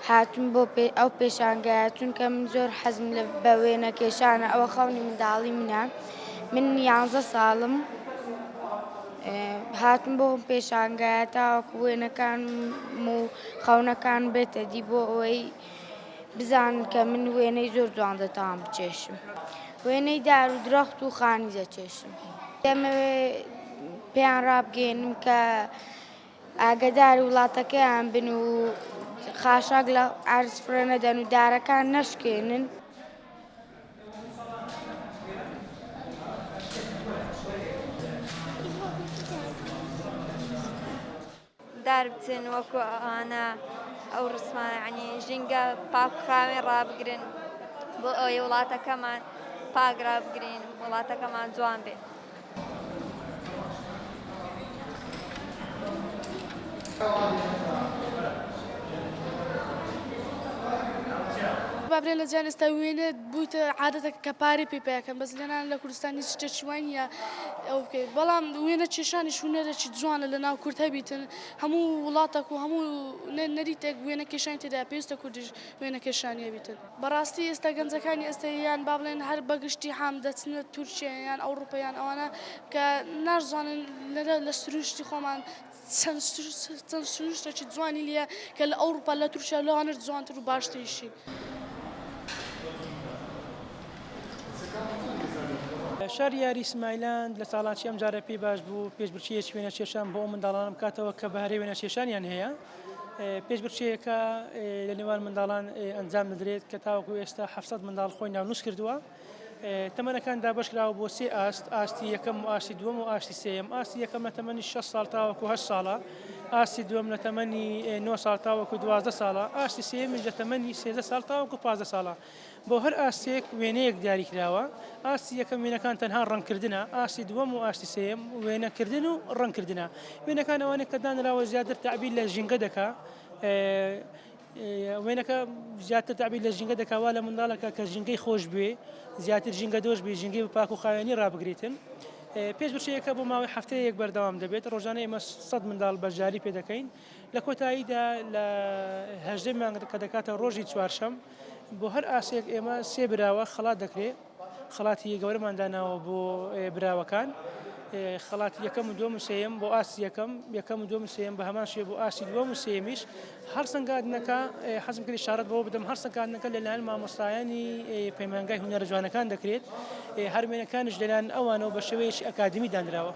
هاتوون بۆ ئەو پێشانگایە چونکە من زۆر حەزم لە بە وێنە کێشانە ئەوە خەونی منداڵی منە. من 11 ساڵم هاتم بۆ پێشانگایە تاوەکو وێنەکانم و خەونەکان بێتە دی بۆ ئەوەی بزانن کە من وێنەی زۆر جوان دەتوانم بچێشم. وێنەی دار و درەخت و خانی دەچێشم. دەمەوێ پێیان ڕابگەێنم کە ئاگاداری وڵاتەکەیان بن و خاشاک لە عەرزفرە نەدەن و دارەکان نەشکێنن. دار بچن وەکو ئەوانە ئەو ڕسمانە یعنی ژینگە پاکخاوێن ڕابگرن بۆ ئەوەی وڵاتەکەمان پاک ڕابگرین وڵاتەکەمان جوان بێت. بابرێن لە جیان ئێستا وێنە بوویتە عادەتێک کە پارەی پێ پێیەکەن بەس لێنان لە کوردستانی شتێکی وای نییە ئەو بکەیت بەڵام وێنە کێشانیش هونەرێکی جوانە لە ناو کورد هەبیتن هەموو وڵاتێک و هەموو نەریتێک وێنە کێشانی تێدا پێویستە کوردیش وێنە کێشانی هەبیتن. بەڕاستی ئێستا گەنجەکانی ئێستا یان با بڵێن هەر بەگشتی حام دەچنە تورکیا یان ئەوروپا یان ئەوانە کە نازانن لە سروشتی خۆمان چەند سروشتێکی جوانی لێیە کە لە ئەوروپا لە تورکیا لەوانە جوانتر و باشتریشی. شار یاری ئیسماعیلان لە ساڵاتی ئەم جارە پێی باش بوو پێشبڕکێکی وێنە کێشان بۆ منداڵانم کاتەوە کە بەهارەی وێنە کێشانیان هەیە. پێشبڕکێیەکە لە نێوان منداڵان ئەنجام بدرێت کە تاوەکو ئێستا 700 منداڵ خۆی ناونووس کردووە. تەمەنەکان دابەشکراوە بۆ سێ ئاستی یەکەم و ئاستی دووەم و ئاستی سێیەم. ئاستی یەکەم لە تەمەنی 6 ساڵ تاوەکو 8 ساڵە، ئاستی دووەم لە تەمەنی 9 ساڵ تاوەکو 12 ساڵە، ئاستی سێیەمیش لە تەمەنی 13 ساڵ تاوەکو 15 ساڵە. بۆ هەر ئاستێک وێنەیەک دیاری کراوە. ئاستی یەکەم وێنەکان تەنها ڕەنگکردنە، ئاستی دووەم و ئاستی سێیەم وێنەکردن و ڕەنگکردنە. وێنەکان ئەوانەیە کە دانراوە زیاتر تعبیر لە ژینگە دەکا. وێنەکە زیاتر تعبیر لە ژینگە دەکاوا لە منداڵەکە کە ژینگەی خۆش بێ، زیاتر ژینگە دۆش بێ، ژینگەی بە پاک و خاوێنی ڕابگریتن. پێشبڕکێیەکە بۆ ماوەی هەفتەیەک بەردەوام دەبێت. ڕۆژانە ئێمە 100 منداڵ بەشداری پێ دەکەین. لە کۆتاییدا لە 18 مانگ کە دەکاتە ڕۆژی چوارشەم بۆ هەر ئاسێک ئێمە سێ براوە خەڵات دەکرێت. خەڵاتی گەورەمان داناوە بۆ براوەکان. خەڵاتی یەکەم و دووەم و سێیەم بۆ ئاستی یەکەم و دووەم و سێیەم بە هەمان شێوە بۆ ئاستی دووەم و سێیەمیش. هەر سەنگاندنەکە حەزم کردی شارەت بەوە بدەم هەر سەنگاندنەکە لەلایەن مامۆستایانی پەیمانگای هونەرە جوانەکان دەکرێت. هەر وێنەکانیش لەلایەن ئەوانەوە بە شێوەیەکی ئەکادمی دانراوە.